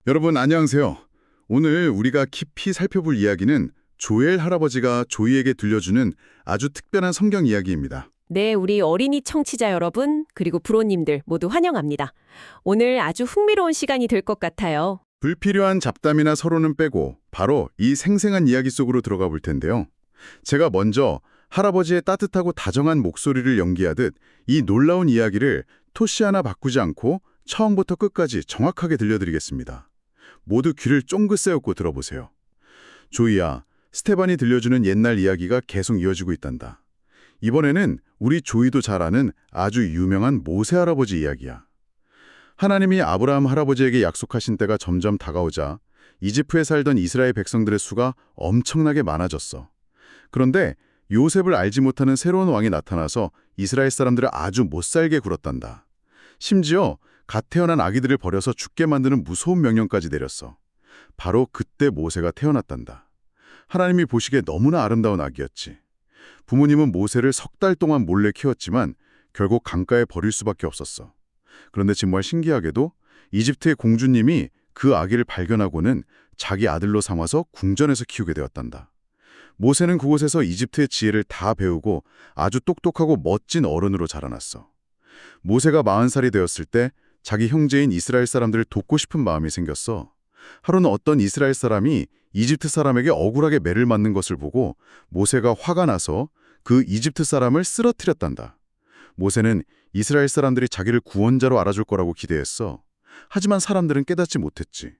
여러분 안녕하세요. 오늘 우리가 깊이 살펴볼 이야기는 조엘 할아버지가 조이에게 들려주는 아주 특별한 성경 이야기입니다. 네, 우리 어린이 청취자 여러분, 그리고 부모님들 모두 환영합니다. 오늘 아주 흥미로운 시간이 될 것 같아요. 불필요한 잡담이나 서로는 빼고 바로 이 생생한 이야기 속으로 들어가 볼 텐데요. 제가 먼저 할아버지의 따뜻하고 다정한 목소리를 연기하듯 이 놀라운 이야기를 토시 하나 바꾸지 않고 처음부터 끝까지 정확하게 들려드리겠습니다. 모두 귀를 쫑긋 세우고 들어보세요. 조이야, 스테반이 들려주는 옛날 이야기가 계속 이어지고 있단다. 이번에는 우리 조이도 잘 아는 아주 유명한 모세 할아버지 이야기야. 하나님이 아브라함 할아버지에게 약속하신 때가 점점 다가오자 이집트에 살던 이스라엘 백성들의 수가 엄청나게 많아졌어. 그런데 요셉을 알지 못하는 새로운 왕이 나타나서 이스라엘 사람들을 아주 못살게 굴었단다. 심지어 갓 태어난 아기들을 버려서 죽게 만드는 무서운 명령까지 내렸어. 바로 그때 모세가 태어났단다. 하나님이 보시기에 너무나 아름다운 아기였지. 부모님은 모세를 석 달 동안 몰래 키웠지만 결국 강가에 버릴 수밖에 없었어. 그런데 정말 신기하게도 이집트의 공주님이 그 아기를 발견하고는 자기 아들로 삼아서 궁전에서 키우게 되었단다. 모세는 그곳에서 이집트의 지혜를 다 배우고 아주 똑똑하고 멋진 어른으로 자라났어. 모세가 40살이 되었을 때 자기 형제인 이스라엘 사람들을 돕고 싶은 마음이 생겼어. 하루는 어떤 이스라엘 사람이 이집트 사람에게 억울하게 매를 맞는 것을 보고 모세가 화가 나서 그 이집트 사람을 쓰러뜨렸단다. 모세는 이스라엘 사람들이 자기를 구원자로 알아줄 거라고 기대했어. 하지만 사람들은 깨닫지 못했지.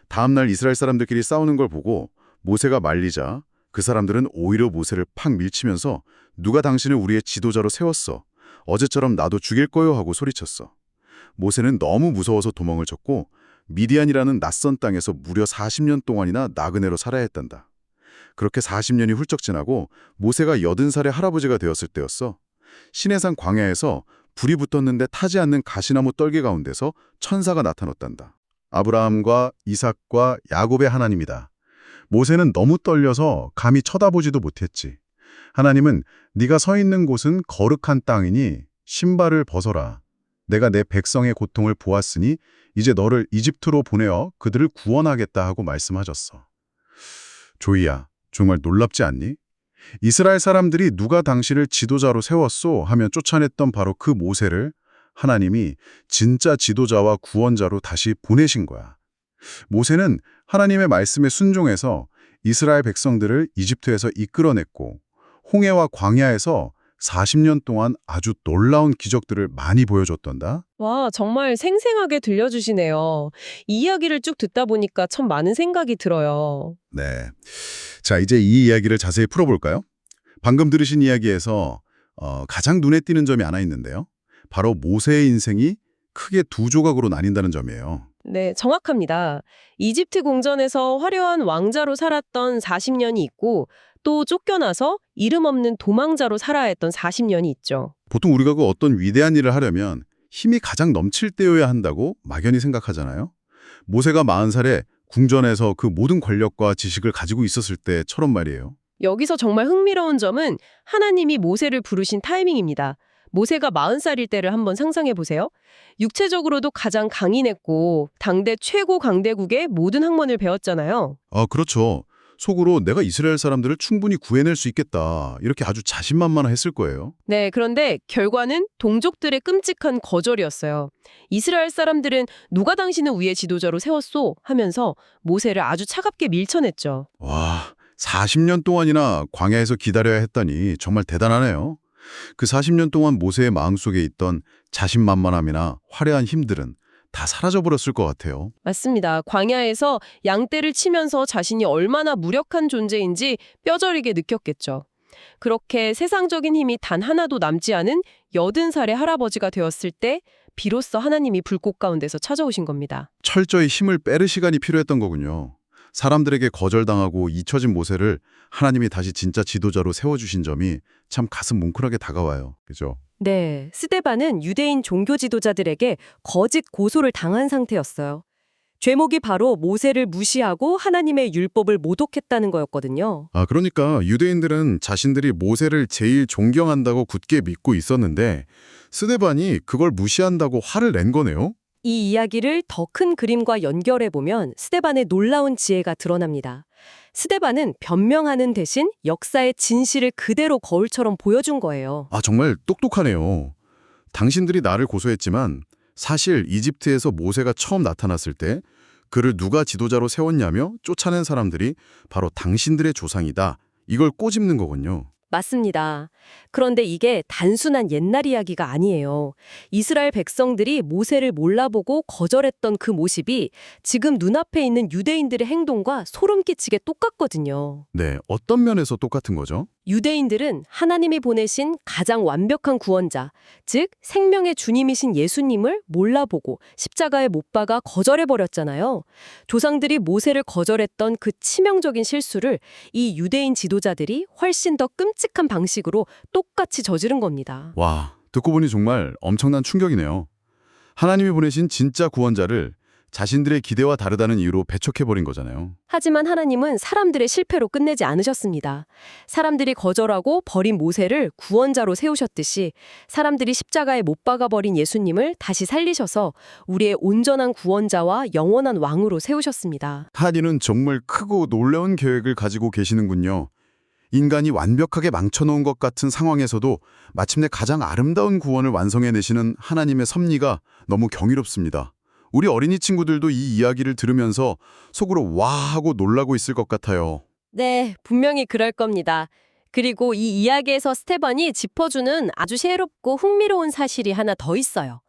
다음 날 이스라엘 사람들끼리 싸우는 걸 보고 모세가 말리자 그 사람들은 오히려 모세를 팍 밀치면서 누가 당신을 우리의 지도자로 세웠어. 어제처럼 나도 죽일 거요 하고 소리쳤어. 모세는 너무 무서워서 도망을 쳤고 미디안이라는 낯선 땅에서 무려 40년 동안이나 나그네로 살아야 했단다. 그렇게 40년이 훌쩍 지나고 모세가 80살의 할아버지가 되었을 때였어. 시내산 광야에서 불이 붙었는데 타지 않는 가시나무 떨기 가운데서 천사가 나타났단다. 아브라함과 이삭과 야곱의 하나님이다. 모세는 너무 떨려서 감히 쳐다보지도 못했지. 하나님은 네가 서 있는 곳은 거룩한 땅이니 신발을 벗어라. 내가 내 백성의 고통을 보았으니 이제 너를 이집트로 보내어 그들을 구원하겠다 하고 말씀하셨어. 조이야, 정말 놀랍지 않니? 이스라엘 사람들이 누가 당신을 지도자로 세웠소 하면 쫓아냈던 바로 그 모세를 하나님이 진짜 지도자와 구원자로 다시 보내신 거야. 모세는 하나님의 말씀에 순종해서 이스라엘 백성들을 이집트에서 이끌어냈고 홍해와 광야에서 40년 동안 아주 놀라운 기적들을 많이 보여줬던다. 와, 정말 생생하게 들려주시네요. 이 이야기를 쭉 듣다 보니까 참 많은 생각이 들어요. 네. 자, 이제 이 이야기를 자세히 풀어볼까요? 방금 들으신 이야기에서 가장 눈에 띄는 점이 하나 있는데요. 바로 모세의 인생이 크게 두 조각으로 나뉜다는 점이에요. 네, 정확합니다. 이집트 궁전에서 화려한 왕자로 살았던 40년이 있고 또 쫓겨나서 이름 없는 도망자로 살아야 했던 40년이 있죠. 보통 우리가 그 어떤 위대한 일을 하려면 힘이 가장 넘칠 때여야 한다고 막연히 생각하잖아요. 모세가 40살에 궁전에서 그 모든 권력과 지식을 가지고 있었을 때처럼 말이에요. 여기서 정말 흥미로운 점은 하나님이 모세를 부르신 타이밍입니다. 모세가 40살일 때를 한번 상상해 보세요. 육체적으로도 가장 강인했고 당대 최고 강대국의 모든 학問을 배웠잖아요. 그렇죠. 속으로 내가 이스라엘 사람들을 충분히 구해낼 수 있겠다. 이렇게 아주 자신만만했을 거예요. 네, 그런데 결과는 동족들의 끔찍한 거절이었어요. 이스라엘 사람들은 누가 당신을 위의 지도자로 세웠소? 하면서 모세를 아주 차갑게 밀쳐냈죠. 와, 40년 동안이나 광야에서 기다려야 했다니 정말 대단하네요. 그 40년 동안 모세의 마음속에 있던 자신만만함이나 화려한 힘들은 다 사라져버렸을 것 같아요. 맞습니다. 광야에서 양떼를 치면서 자신이 얼마나 무력한 존재인지 뼈저리게 느꼈겠죠. 그렇게 세상적인 힘이 단 하나도 남지 않은 80살의 할아버지가 되었을 때 비로소 하나님이 불꽃 가운데서 찾아오신 겁니다. 철저히 힘을 빼를 시간이 필요했던 거군요. 사람들에게 거절당하고 잊혀진 모세를 하나님이 다시 진짜 지도자로 세워주신 점이 참 가슴 뭉클하게 다가와요. 그죠? 네, 스데반은 유대인 종교 지도자들에게 거짓 고소를 당한 상태였어요. 죄목이 바로 모세를 무시하고 하나님의 율법을 모독했다는 거였거든요. 그러니까 유대인들은 자신들이 모세를 제일 존경한다고 굳게 믿고 있었는데 스데반이 그걸 무시한다고 화를 낸 거네요? 이 이야기를 더 큰 그림과 연결해보면 스데반의 놀라운 지혜가 드러납니다. 스데반은 변명하는 대신 역사의 진실을 그대로 거울처럼 보여준 거예요. 아, 정말 똑똑하네요. 당신들이 나를 고소했지만 사실 이집트에서 모세가 처음 나타났을 때 그를 누가 지도자로 세웠냐며 쫓아낸 사람들이 바로 당신들의 조상이다. 이걸 꼬집는 거군요. 맞습니다. 그런데 이게 단순한 옛날 이야기가 아니에요. 이스라엘 백성들이 모세를 몰라보고 거절했던 그 모습이 지금 눈앞에 있는 유대인들의 행동과 소름 끼치게 똑같거든요. 네, 어떤 면에서 똑같은 거죠? 유대인들은 하나님이 보내신 가장 완벽한 구원자, 즉 생명의 주님이신 예수님을 몰라보고 십자가에 못 박아 거절해버렸잖아요. 조상들이 모세를 거절했던 그 치명적인 실수를 이 유대인 지도자들이 훨씬 더 끔찍한 방식으로 똑같이 저지른 겁니다. 와, 듣고 보니 정말 엄청난 충격이네요. 하나님이 보내신 진짜 구원자를 자신들의 기대와 다르다는 이유로 배척해버린 거잖아요. 하지만 하나님은 사람들의 실패로 끝내지 않으셨습니다. 사람들이 거절하고 버린 모세를 구원자로 세우셨듯이 사람들이 십자가에 못 박아버린 예수님을 다시 살리셔서 우리의 온전한 구원자와 영원한 왕으로 세우셨습니다. 하나님은 정말 크고 놀라운 계획을 가지고 계시는군요. 인간이 완벽하게 망쳐놓은 것 같은 상황에서도 마침내 가장 아름다운 구원을 완성해내시는 하나님의 섭리가 너무 경이롭습니다. 우리 어린이 친구들도 이 이야기를 들으면서 속으로 와 하고 놀라고 있을 것 같아요. 네, 분명히 그럴 겁니다. 그리고 이 이야기에서 스테반이 짚어주는 아주 새롭고 흥미로운 사실이 하나 더 있어요.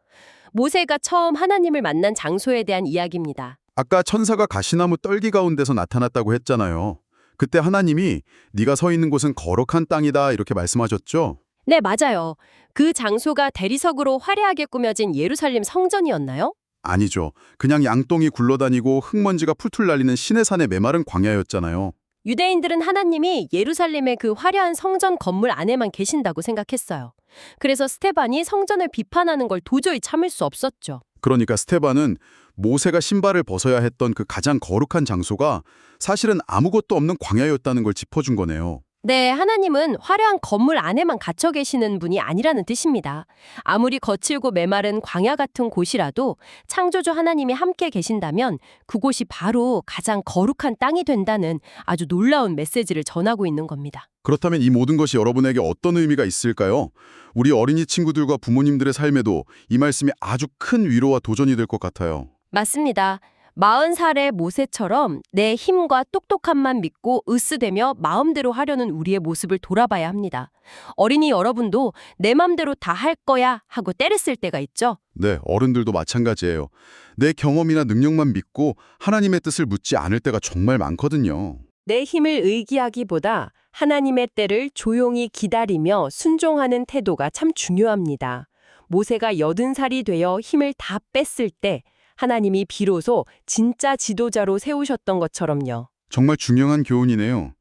모세가 처음 하나님을 만난 장소에 대한 이야기입니다. 아까 천사가 가시나무 떨기 가운데서 나타났다고 했잖아요. 그때 하나님이 네가 서 있는 곳은 거룩한 땅이다 이렇게 말씀하셨죠? 네, 맞아요. 그 장소가 대리석으로 화려하게 꾸며진 예루살렘 성전이었나요? 아니죠. 그냥 양똥이 굴러다니고 흙먼지가 풀풀 날리는 시내산의 메마른 광야였잖아요. 유대인들은 하나님이 예루살렘의 그 화려한 성전 건물 안에만 계신다고 생각했어요. 그래서 스테반이 성전을 비판하는 걸 도저히 참을 수 없었죠. 그러니까 스테반은 모세가 신발을 벗어야 했던 그 가장 거룩한 장소가 사실은 아무것도 없는 광야였다는 걸 짚어준 거네요. 네, 하나님은 화려한 건물 안에만 갇혀 계시는 분이 아니라는 뜻입니다. 아무리 거칠고 메마른 광야 같은 곳이라도 창조주 하나님이 함께 계신다면 그곳이 바로 가장 거룩한 땅이 된다는 아주 놀라운 메시지를 전하고 있는 겁니다. 그렇다면 이 모든 것이 여러분에게 어떤 의미가 있을까요? 우리 어린이 친구들과 부모님들의 삶에도 이 말씀이 아주 큰 위로와 도전이 될 것 같아요. 맞습니다. 40살의 모세처럼 내 힘과 똑똑함만 믿고 으스대며 마음대로 하려는 우리의 모습을 돌아봐야 합니다. 어린이 여러분도 내 맘대로 다 할 거야 하고 때렸을 때가 있죠. 네, 어른들도 마찬가지예요. 내 경험이나 능력만 믿고 하나님의 뜻을 묻지 않을 때가 정말 많거든요. 내 힘을 의기하기보다 하나님의 때를 조용히 기다리며 순종하는 태도가 참 중요합니다. 모세가 80살이 되어 힘을 다 뺐을 때 하나님이 비로소 진짜 지도자로 세우셨던 것처럼요. 정말 중요한 교훈이네요.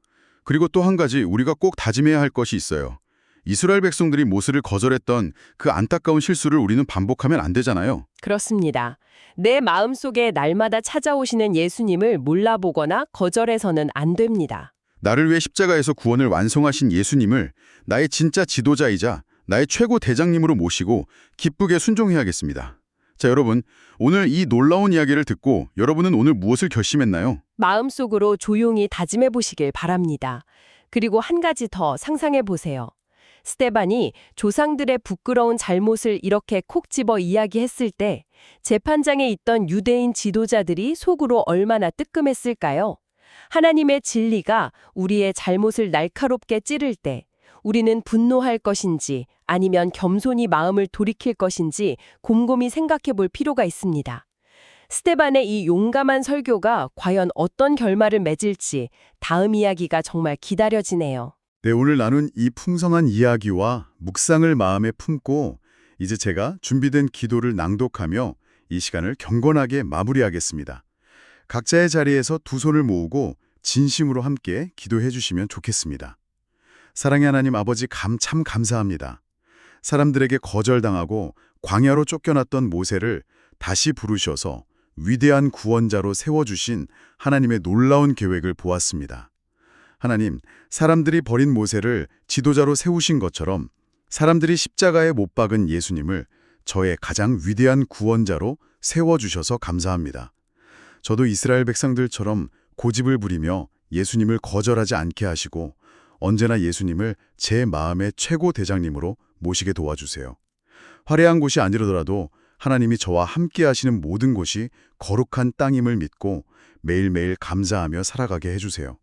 그리고 또 한 가지 우리가 꼭 다짐해야 할 것이 있어요. 이스라엘 백성들이 모세를 거절했던 그 안타까운 실수를 우리는 반복하면 안 되잖아요. 그렇습니다. 내 마음속에 날마다 찾아오시는 예수님을 몰라보거나 거절해서는 안 됩니다. 나를 위해 십자가에서 구원을 완성하신 예수님을 나의 진짜 지도자이자 나의 최고 대장님으로 모시고 기쁘게 순종해야겠습니다. 자, 여러분, 오늘 이 놀라운 이야기를 듣고 여러분은 오늘 무엇을 결심했나요? 마음속으로 조용히 다짐해 보시길 바랍니다. 그리고 한 가지 더 상상해 보세요. 스테반이 조상들의 부끄러운 잘못을 이렇게 콕 집어 이야기했을 때 재판장에 있던 유대인 지도자들이 속으로 얼마나 뜨끔했을까요? 하나님의 진리가 우리의 잘못을 날카롭게 찌를 때 우리는 분노할 것인지 아니면 겸손히 마음을 돌이킬 것인지 곰곰이 생각해 볼 필요가 있습니다. 스테반의 이 용감한 설교가 과연 어떤 결말을 맺을지 다음 이야기가 정말 기다려지네요. 네, 오늘 나눈 이 풍성한 이야기와 묵상을 마음에 품고 이제 제가 준비된 기도를 낭독하며 이 시간을 경건하게 마무리하겠습니다. 각자의 자리에서 두 손을 모으고 진심으로 함께 기도해 주시면 좋겠습니다. 사랑의 하나님 아버지 참 감사합니다. 사람들에게 거절당하고 광야로 쫓겨났던 모세를 다시 부르셔서 위대한 구원자로 세워주신 하나님의 놀라운 계획을 보았습니다. 하나님, 사람들이 버린 모세를 지도자로 세우신 것처럼 사람들이 십자가에 못 박은 예수님을 저의 가장 위대한 구원자로 세워주셔서 감사합니다. 저도 이스라엘 백성들처럼 고집을 부리며 예수님을 거절하지 않게 하시고 언제나 예수님을 제 마음의 최고 대장님으로 모시게 도와주세요. 화려한 곳이 아니더라도 하나님이 저와 함께 하시는 모든 곳이 거룩한 땅임을 믿고 매일매일 감사하며 살아가게 해주세요.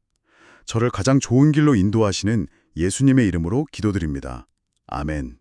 저를 가장 좋은 길로 인도하시는 예수님의 이름으로 기도드립니다. 아멘.